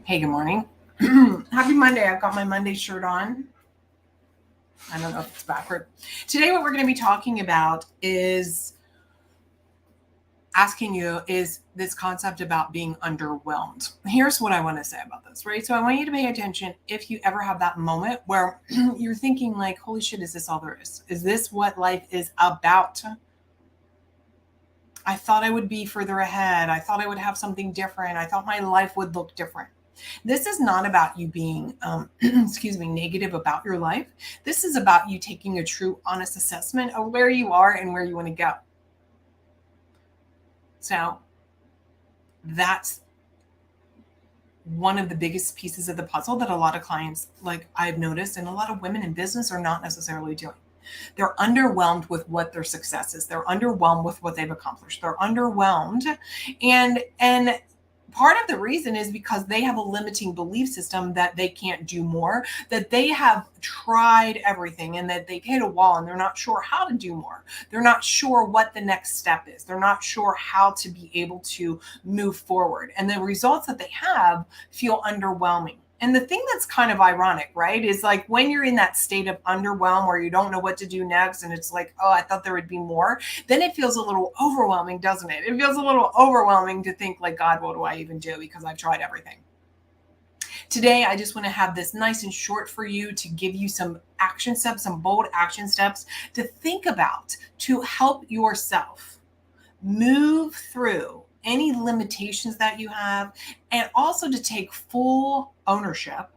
Hey, good morning. Happy Monday. I've got my Monday shirt on. I don't know if it's backward. Today, what we're going to be talking about is asking you is this concept about being underwhelmed. Here's what I want to say about this, right? So I want you to pay attention if you ever have that moment where you're thinking like, holy shit, is this all there is? Is this what life is about? I thought I would be further ahead. I thought I would have something different. I thought my life would look different. This is not about you being, negative about your life. This is about you taking a true, honest assessment of where you are and where you want to go. So that's one of the biggest pieces of the puzzle that a lot of clients, like I've noticed, and a lot of women in business are not necessarily doing. They're underwhelmed with what their success is. They're underwhelmed with what they've accomplished. They're underwhelmed. And part of the reason is because they have a limiting belief system that they can't do more, that they have tried everything and that they've hit a wall and they're not sure how to do more. They're not sure what the next step is. They're not sure how to be able to move forward. And the results that they have feel underwhelming. And the thing that's kind of ironic, right, is like when you're in that state of underwhelm where you don't know what to do next and it's like, oh, I thought there would be more, then it feels a little overwhelming, doesn't it? It feels a little overwhelming to think like, God, what do I even do? Because I've tried everything. Today, I just want to have this nice and short for you to give you some action steps, some bold action steps to think about to help yourself move through any limitations that you have, and also to take full ownership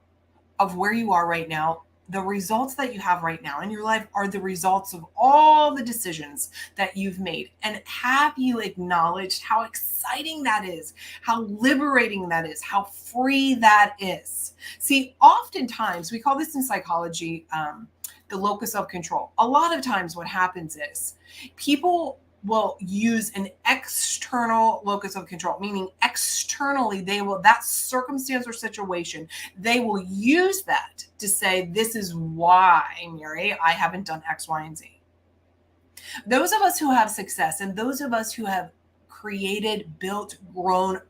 of where you are right now. The results that you have right now in your life are the results of all the decisions that you've made. And have you acknowledged how exciting that is, how liberating that is, how free that is? See, oftentimes we call this in psychology the locus of control. A lot of times, what happens is people will use an external locus of control, meaning externally, they will, that circumstance or situation, they will use that to say, this is why, Mary, I haven't done X, Y, and Z. Those of us who have success and those of us who have created, built, grown,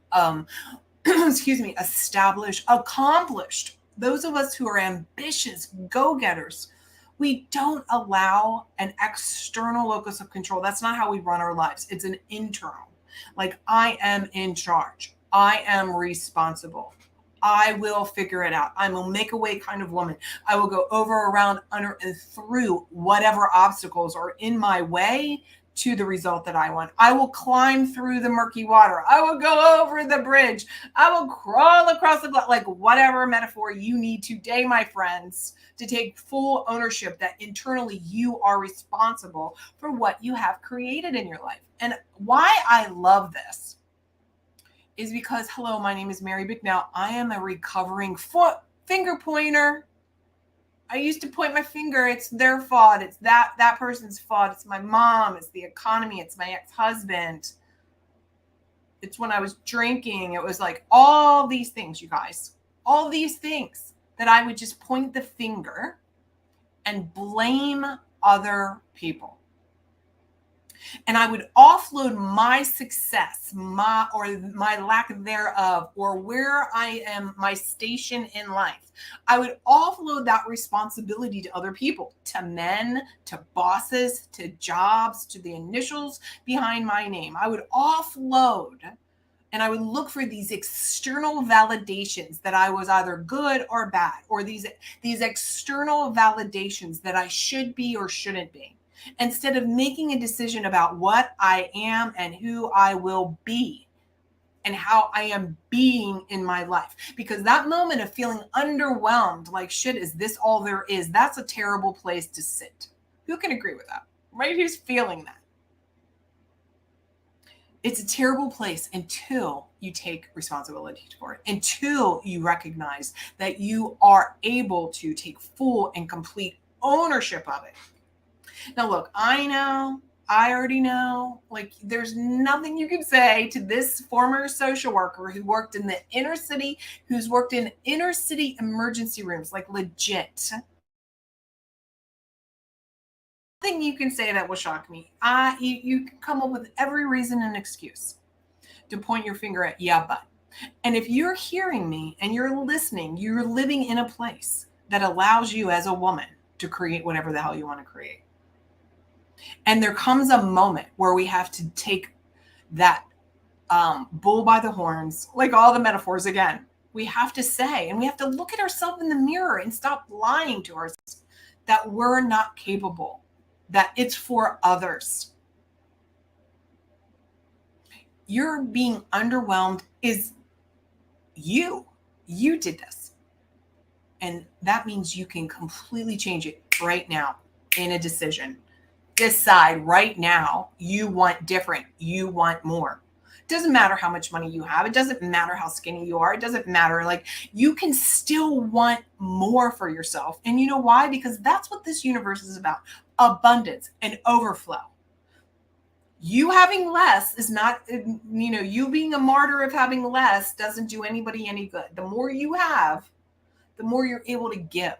established, accomplished, those of us who are ambitious, go getters, we don't allow an external locus of control. That's not how we run our lives. It's an internal. Like, I am in charge. I am responsible. I will figure it out. I will make a way kind of woman. I will go over, around, under, and through whatever obstacles are in my way to the result that I want. I will climb through the murky water. I will go over the bridge. I will crawl across the like whatever metaphor you need today, my friends, to take full ownership that internally you are responsible for what you have created in your life. And why I love this is because, hello, my name is Mary Bicknell. I am a recovering finger pointer. I used to point my finger. It's their fault. It's that person's fault. It's my mom. It's the economy. It's my ex-husband. It's when I was drinking. It was like all these things, you guys. All these things that I would just point the finger and blame other people. And I would offload my success, my lack thereof, or where I am, my station in life. I would offload that responsibility to other people, to men, to bosses, to jobs, to the initials behind my name. I would offload and I would look for these external validations that I was either good or bad, or these external validations that I should be or shouldn't be, instead of making a decision about what I am and who I will be and how I am being in my life. Because that moment of feeling underwhelmed, like, shit, is this all there is? That's a terrible place to sit. Who can agree with that, right? Who's feeling that? It's a terrible place until you take responsibility for it, until you recognize that you are able to take full and complete ownership of it. Now, look, I already know, like, there's nothing you can say to this former social worker who worked in the inner city, who's worked in inner city emergency rooms, like legit. Nothing you can say that will shock me. You can come up with every reason and excuse to point your finger at, yeah, but. And if you're hearing me and you're listening, you're living in a place that allows you as a woman to create whatever the hell you want to create. And there comes a moment where we have to take that bull by the horns, like all the metaphors again. We have to say, and we have to look at ourselves in the mirror and stop lying to ourselves that we're not capable, that it's for others. You're being underwhelmed is you. You did this. And that means you can completely change it right now in a decision. Decide right now you want different. You want more. It doesn't matter how much money you have. It doesn't matter how skinny you are. It doesn't matter. Like, you can still want more for yourself. And you know why? Because that's what this universe is about. Abundance and overflow. You having less is not, you being a martyr of having less doesn't do anybody any good. The more you have, the more you're able to give.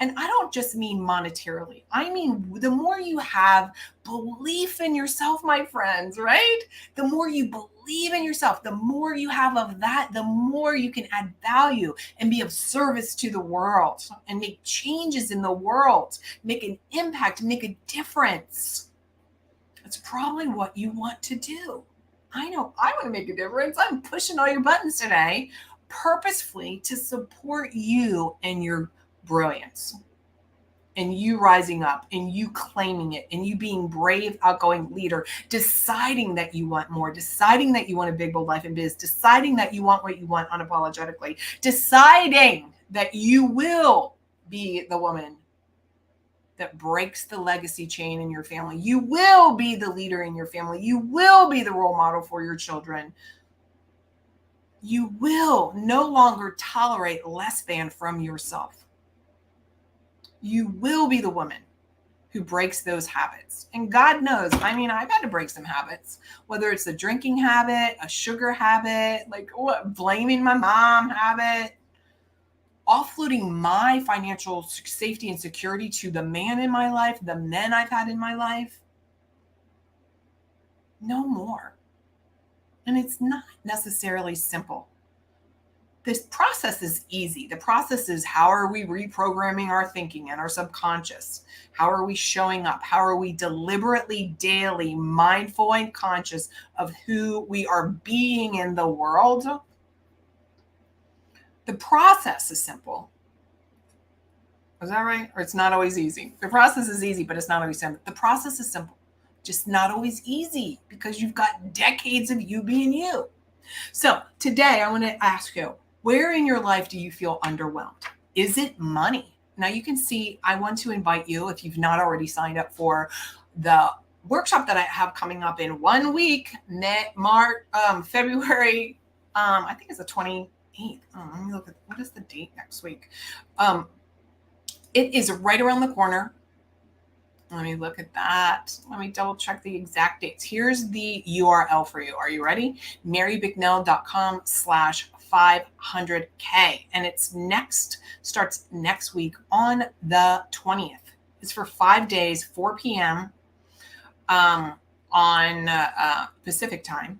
And I don't just mean monetarily. I mean, the more you have belief in yourself, my friends, right? The more you believe in yourself, the more you have of that, the more you can add value and be of service to the world and make changes in the world, make an impact, make a difference. That's probably what you want to do. I know I want to make a difference. I'm pushing all your buttons today purposefully to support you and your brilliance and you rising up and you claiming it and you being brave, outgoing leader, deciding that you want more, deciding that you want a big, bold life in biz, deciding that you want what you want unapologetically, deciding that you will be the woman that breaks the legacy chain in your family. You will be the leader in your family. You will be the role model for your children. You will no longer tolerate less than from yourself. You will be the woman who breaks those habits. And God knows, I've had to break some habits, whether it's a drinking habit, a sugar habit, blaming my mom habit, offloading my financial safety and security to the man in my life, the men I've had in my life. No more. And it's not necessarily simple. This process is easy. The process is, how are we reprogramming our thinking and our subconscious? How are we showing up? How are we deliberately, daily, mindful and conscious of who we are being in the world? The process is simple. Is that right? Or it's not always easy. The process is easy, but it's not always simple. The process is simple, just not always easy, because you've got decades of you being you. So today I want to ask you, where in your life do you feel underwhelmed? Is it money? Now you can see, I want to invite you, if you've not already signed up for the workshop that I have coming up in 1 week, February, I think it's the 28th. Let me look at, what is the date next week? It is right around the corner. Let me look at that. Let me double check the exact dates. Here's the URL for you. Are you ready? marybicknell.com/500K. And starts next week on the 20th. It's for 5 days, 4 p.m. On Pacific time.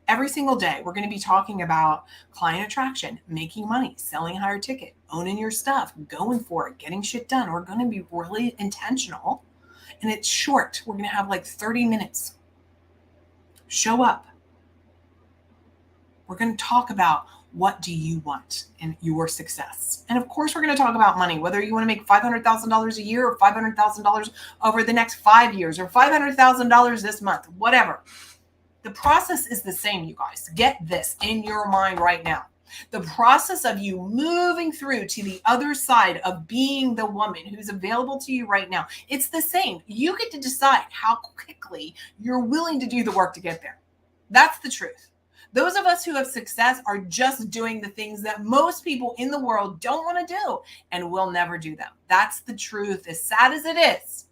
Every single day, we're going to be talking about client attraction, making money, selling higher ticket, owning your stuff, going for it, getting shit done. We're going to be really intentional. And it's short. We're going to have 30 minutes. Show up. We're going to talk about, what do you want in your success? And of course, we're going to talk about money, whether you want to make $500,000 a year or $500,000 over the next 5 years or $500,000 this month, whatever. The process is the same, you guys. Get this in your mind right now. The process of you moving through to the other side of being the woman who's available to you right now, it's the same. You get to decide how quickly you're willing to do the work to get there. That's the truth. Those of us who have success are just doing the things that most people in the world don't want to do and will never do them. That's the truth. As sad as it is,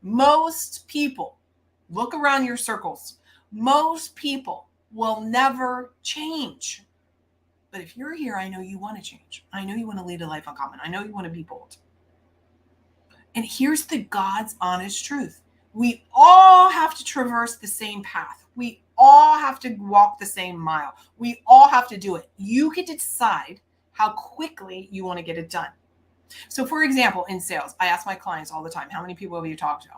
most people, look around your circles, most people will never change. But if you're here, I know you want to change. I know you want to lead a life uncommon. I know you want to be bold. And here's the God's honest truth. We all have to traverse the same path. We all have to walk the same mile. We all have to do it. You get to decide how quickly you want to get it done. So for example, in sales, I ask my clients all the time, how many people have you talked to?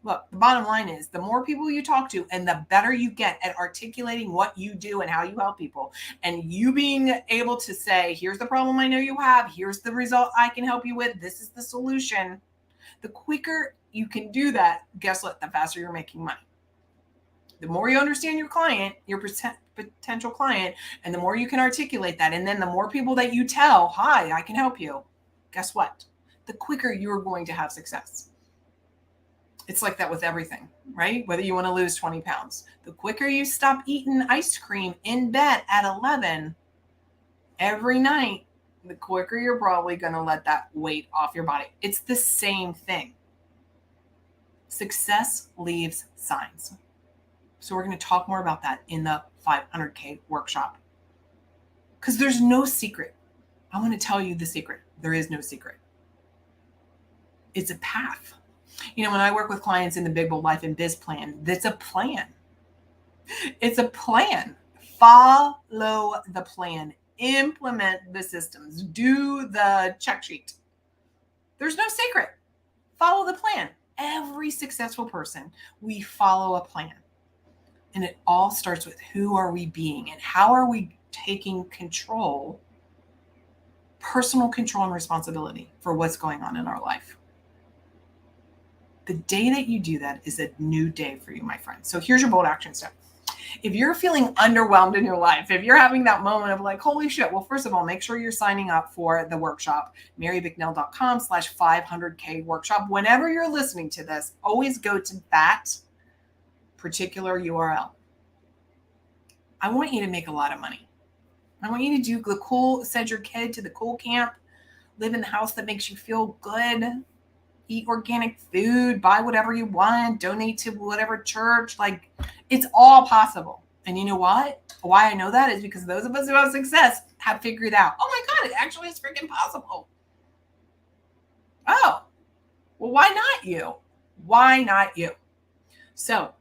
Look, the bottom line is the more people you talk to and the better you get at articulating what you do and how you help people, and you being able to say, here's the problem I know you have, here's the result I can help you with, this is the solution. The quicker you can do that, guess what? The faster you're making money. The more you understand your client, your potential client, and the more you can articulate that, and then the more people that you tell, hi, I can help you, guess what? The quicker you're going to have success. It's like that with everything, right? Whether you want to lose 20 pounds, the quicker you stop eating ice cream in bed at 11 every night, the quicker you're probably going to let that weight off your body. It's the same thing. Success leaves signs. So we're going to talk more about that in the 500K workshop. Because there's no secret. I want to tell you the secret. There is no secret. It's a path. You know, when I work with clients in the Big Bold Life and Biz plan, that's a plan. It's a plan. Follow the plan. Implement the systems. Do the check sheet. There's no secret. Follow the plan. Every successful person, we follow a plan. And it all starts with who are we being and how are we taking control, personal control and responsibility for what's going on in our life. The day that you do that is a new day for you, my friend. So here's your bold action step. If you're feeling underwhelmed in your life, if you're having that moment of like, holy shit, well, first of all, make sure you're signing up for the workshop, marybicknell.com/500K workshop. Whenever you're listening to this, always go to that particular URL. I want you to make a lot of money. I want you to do the cool, send your kid to the cool camp, live in the house that makes you feel good, eat organic food, buy whatever you want, donate to whatever church. Like, it's all possible. And you know what? Why I know that is because those of us who have success have figured out, oh my God, it actually is freaking possible. Oh, well, why not you? Why not you? So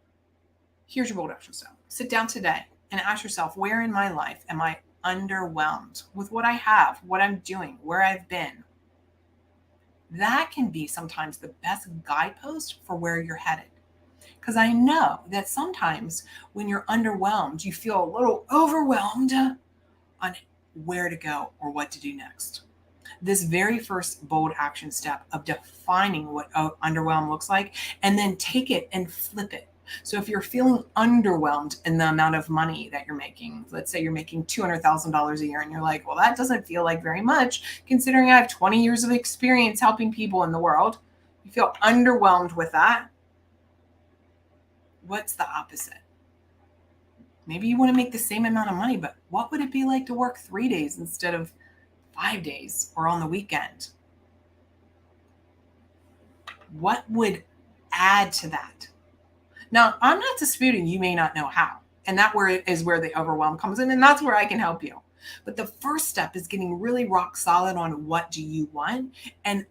here's your bold action step. Sit down today and ask yourself, where in my life am I underwhelmed with what I have, what I'm doing, where I've been? That can be sometimes the best guidepost for where you're headed. Because I know that sometimes when you're underwhelmed, you feel a little overwhelmed on where to go or what to do next. This very first bold action step of defining what underwhelmed looks like, and then take it and flip it. So if you're feeling underwhelmed in the amount of money that you're making, let's say you're making $200,000 a year and you're like, well, that doesn't feel like very much considering I have 20 years of experience helping people in the world. You feel underwhelmed with that. What's the opposite? Maybe you want to make the same amount of money, but what would it be like to work 3 days instead of 5 days or on the weekend? What would add to that? Now, I'm not disputing you may not know how, and that is where the overwhelm comes in, and that's where I can help you. But the first step is getting really rock solid on what do you want, and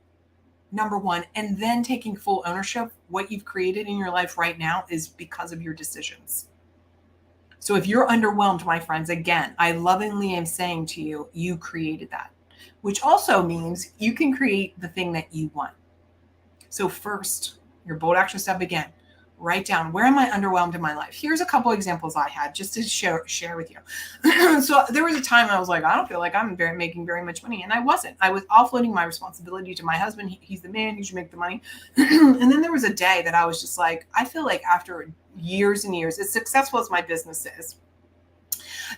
number one, and then taking full ownership. What you've created in your life right now is because of your decisions. So if you're underwhelmed, my friends, again, I lovingly am saying to you, you created that, which also means you can create the thing that you want. So first, your bold action step again. Write down, where am I underwhelmed in my life? Here's a couple examples I had just to share with you. So there was a time I was like, I don't feel like I'm making very much money. And I wasn't. I was offloading my responsibility to my husband. He's the man. He should make the money. And then there was a day that I was just like, I feel like after years and years, as successful as my business is,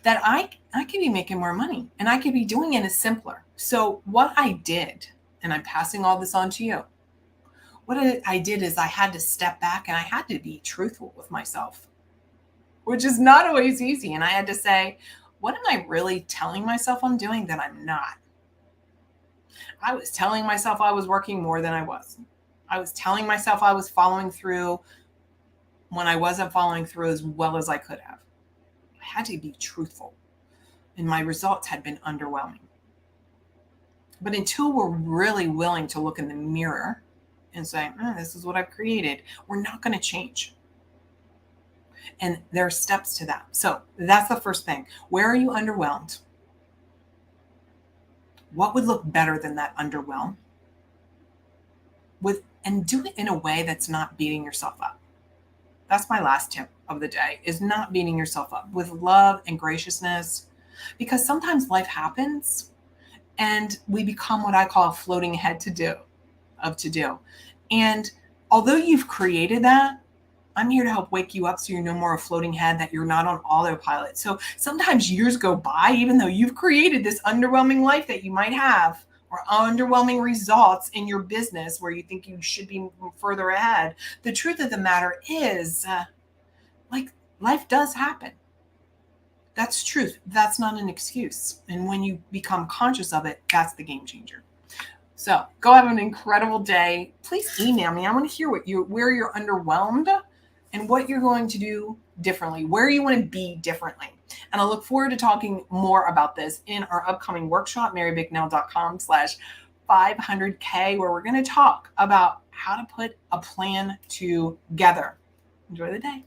that I could be making more money and I could be doing it as simpler. So what I did, and I'm passing all this on to you, what I did is I had to step back and I had to be truthful with myself, which is not always easy. And I had to say, what am I really telling myself I'm doing that I'm not? I was telling myself I was working more than I was. I was telling myself I was following through when I wasn't following through as well as I could have. I had to be truthful, and my results had been underwhelming. But until we're really willing to look in the mirror and say, this is what I've created, we're not going to change. And there are steps to that. So that's the first thing. Where are you underwhelmed? What would look better than that underwhelm? And do it in a way that's not beating yourself up. That's my last tip of the day, is not beating yourself up, with love and graciousness, because sometimes life happens and we become what I call a floating head to do. And although you've created that, I'm here to help wake you up so you're no more a floating head, that you're not on autopilot. So sometimes years go by, even though you've created this underwhelming life that you might have, or underwhelming results in your business where you think you should be further ahead. The truth of the matter is, like, life does happen. That's truth. That's not an excuse. And when you become conscious of it, that's the game changer. So go have an incredible day. Please email me. I want to hear where you're underwhelmed and what you're going to do differently, where you want to be differently. And I look forward to talking more about this in our upcoming workshop, marybicknell.com/500K, where we're going to talk about how to put a plan together. Enjoy the day.